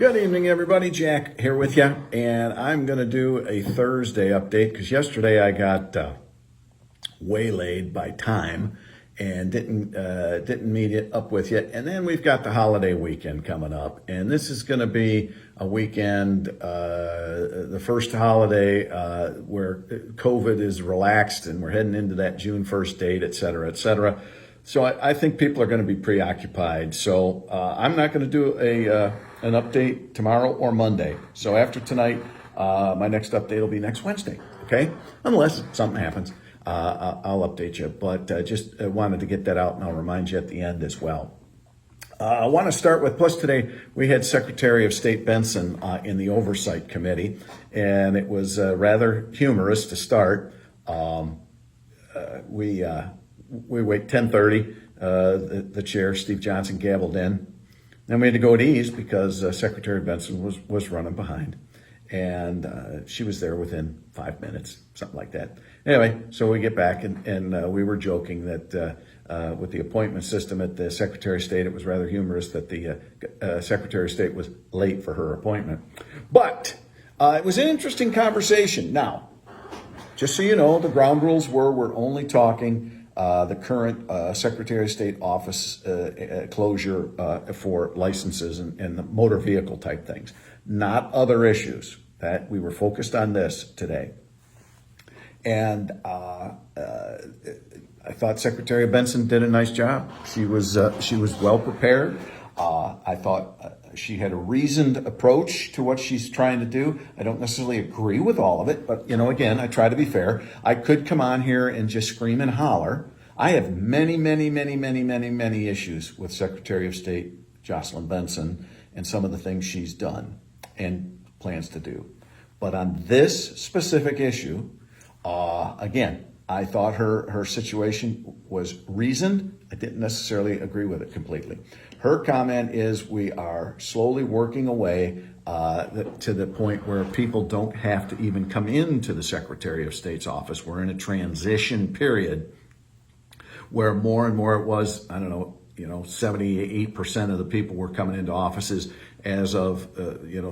Good evening, everybody. Jack here with you, and I'm going to do a Thursday update because yesterday I got waylaid by time and didn't meet it up with you. And then we've got the holiday weekend coming up, and this is going to be a weekend, the first holiday where COVID is relaxed, and we're heading into that June 1st date, et cetera, et cetera. So I think people are going to be preoccupied. So I'm not going to do an update tomorrow or Monday. So after tonight, my next update will be next Wednesday, okay? Unless something happens, I'll update you. But just wanted to get that out, and I'll remind you at the end as well. I want to start with, plus today we had Secretary of State Benson in the Oversight Committee, and it was rather humorous to start. We wait 10:30. The chair, Steve Johnson, gavelled in. Then we had to go at ease because Secretary Benson was running behind, and she was there within 5 minutes, something like that. Anyway, so we get back, and we were joking that with the appointment system at the Secretary of State, it was rather humorous that the Secretary of State was late for her appointment. But it was an interesting conversation. Now, just so you know, the ground rules we're only talking the current Secretary of State office closure for licenses and the motor vehicle type things, not other issues. That we were focused on this today. And I thought Secretary Benson did a nice job. She was well prepared. I thought she had a reasoned approach to what she's trying to do. I don't necessarily agree with all of it, but again, I try to be fair. I could come on here and just scream and holler. I have many issues with Secretary of State Jocelyn Benson and some of the things she's done and plans to do. But on this specific issue, again, I thought her situation was reasoned. I didn't necessarily agree with it completely. Her comment is we are slowly working away to the point where people don't have to even come into the Secretary of State's office. We're in a transition period where more and more it was, 78% of the people were coming into offices as of,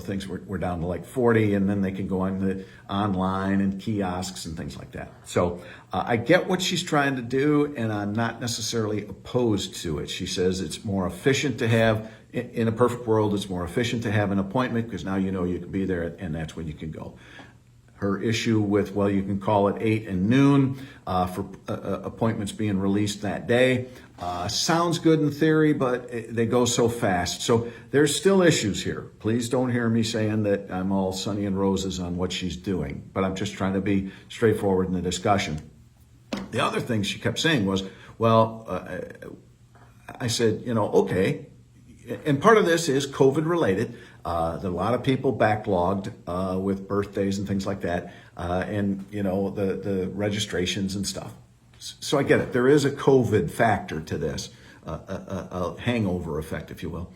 things were down to like 40, and then they can go on the online and kiosks and things like that. So I get what she's trying to do, and I'm not necessarily opposed to it. She says it's more efficient to have, in a perfect world, it's more efficient to have an appointment because now you can be there and that's when you can go. Her issue with, you can call it 8 and noon for appointments being released that day. Sounds good in theory, but they go so fast. So there's still issues here. Please don't hear me saying that I'm all sunny and roses on what she's doing, but I'm just trying to be straightforward in the discussion. The other thing she kept saying was, I said, okay. And part of this is COVID related. A lot of people backlogged with birthdays and things like that, and the registrations and stuff. So I get it. There is a COVID factor to this, a hangover effect, if you will.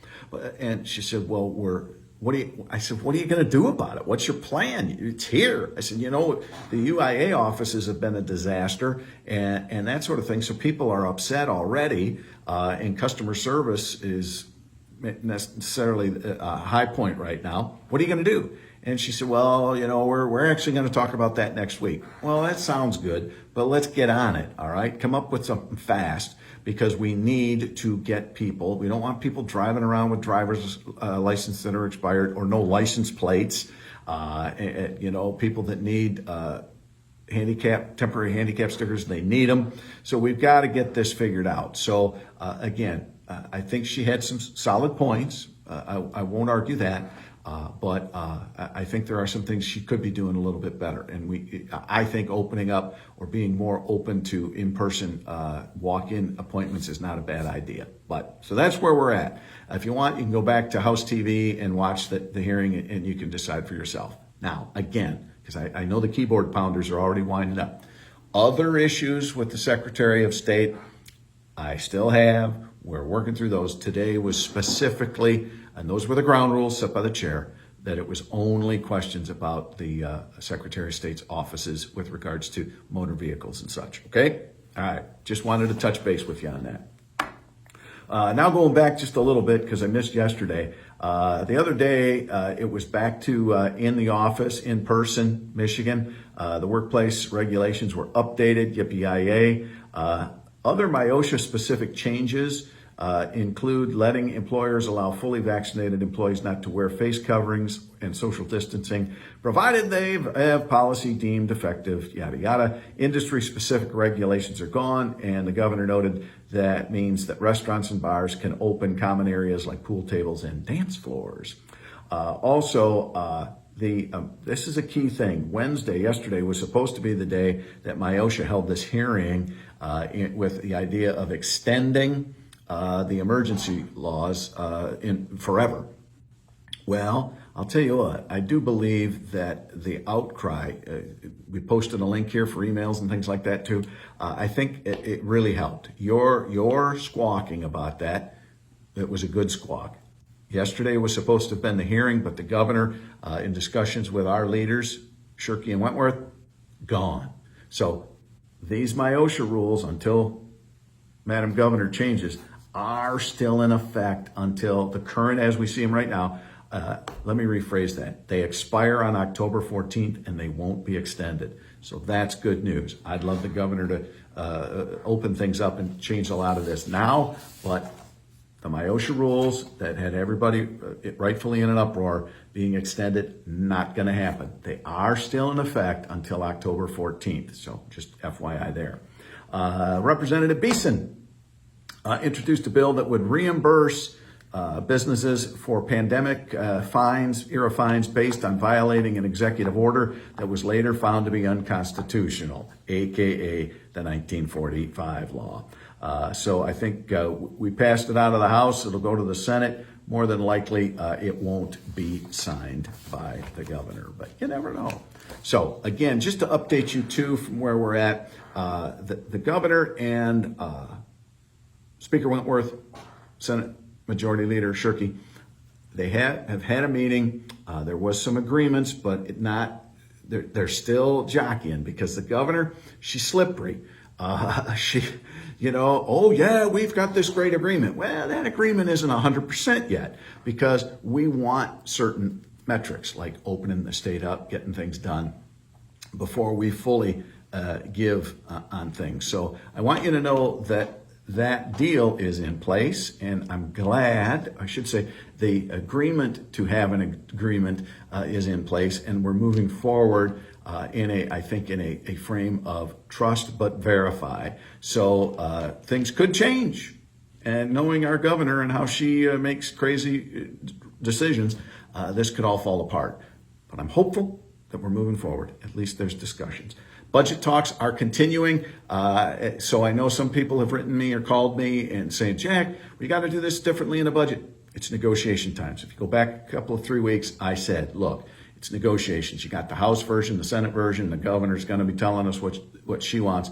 And she said, I said, what are you going to do about it? What's your plan? It's here. I said, the UIA offices have been a disaster and that sort of thing. So people are upset already, and customer service is necessarily a high point right now. What are you going to do? And she said, we're actually going to talk about that next week. Well, that sounds good, but let's get on it. All right. Come up with something fast because we need to get people. We don't want people driving around with driver's license that are expired or no license plates. People that need, temporary handicap stickers, they need them. So we've got to get this figured out. So again, I think she had some solid points. I won't argue that, but I think there are some things she could be doing a little bit better. And I think opening up or being more open to in-person walk-in appointments is not a bad idea. So that's where we're at. If you want, you can go back to House TV and watch the hearing, and you can decide for yourself. Now, again, because I know the keyboard pounders are already winding up. Other issues with the Secretary of State, I still have. We're working through those. Today was specifically, and those were the ground rules set by the chair, that it was only questions about the Secretary of State's offices with regards to motor vehicles and such. Okay? All right. Just wanted to touch base with you on that. Now going back just a little bit because I missed yesterday. The other day, it was back to in the office, in person, Michigan. The workplace regulations were updated, yippee-yi-yay. Other MIOSHA-specific changes include letting employers allow fully vaccinated employees not to wear face coverings and social distancing, provided they have policy deemed effective, yada, yada. Industry-specific regulations are gone, and the governor noted that means that restaurants and bars can open common areas like pool tables and dance floors. This is a key thing. Yesterday was supposed to be the day that MIOSHA held this hearing with the idea of extending the emergency laws in forever. Well, I'll tell you what, I do believe that the outcry, we posted a link here for emails and things like that too. I think it really helped. Your squawking about that, it was a good squawk. Yesterday was supposed to have been the hearing, but the governor, in discussions with our leaders, Shirkey and Wentworth, gone. So these MIOSHA rules, until Madam Governor changes, are still in effect until the current, as we see them right now. Let me rephrase that. They expire on October 14th and they won't be extended. So that's good news. I'd love the governor to open things up and change a lot of this now, but the MIOSHA rules that had everybody rightfully in an uproar being extended, not going to happen. They are still in effect until October 14th. So just FYI there. Representative Beeson introduced a bill that would reimburse businesses for pandemic era fines based on violating an executive order that was later found to be unconstitutional, aka the 1945 law. So I think we passed it out of the House. It'll go to the Senate. More than likely, it won't be signed by the governor, but you never know. So again, just to update you too from where we're at, the governor and Speaker Wentworth, Senate Majority Leader Shirkey, they have had a meeting. There was some agreements, but they're still jockeying because the governor, she's slippery. Oh yeah, we've got this great agreement. Well, that agreement isn't 100% yet because we want certain metrics like opening the state up, getting things done before we fully give on things. So I want you to know that deal is in place, and I'm glad, I should say, the agreement to have an agreement is in place, and we're moving forward in a frame of trust but verify. So things could change, and knowing our governor and how she makes crazy decisions, this could all fall apart. But I'm hopeful that we're moving forward. At least there's discussions. Budget talks are continuing. So I know some people have written me or called me and saying, Jack, we got to do this differently in the budget. It's negotiation time. So if you go back a couple of 3 weeks, I said, look, it's negotiations. You got the House version, the Senate version. The governor's going to be telling us what she wants.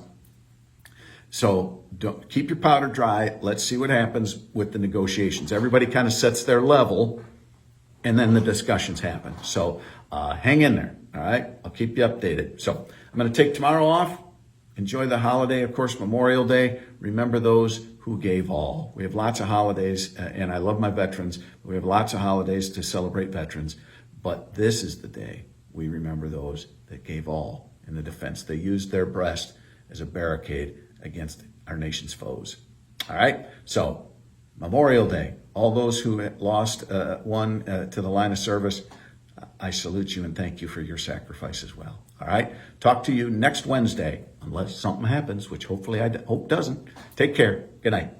So don't keep your powder dry. Let's see what happens with the negotiations. Everybody kind of sets their level, and then the discussions happen. So hang in there. All right, I'll keep you updated. So I'm going to take tomorrow off. Enjoy the holiday, of course, Memorial Day. Remember those who gave all. We have lots of holidays, and I love my veterans. We have lots of holidays to celebrate veterans, but this is the day we remember those that gave all in the defense. They used their breast as a barricade against our nation's foes. All right, so Memorial Day. All those who lost one to the line of service, I salute you and thank you for your sacrifice as well. All right. Talk to you next Wednesday, unless something happens, which hopefully I hope doesn't. Take care. Good night.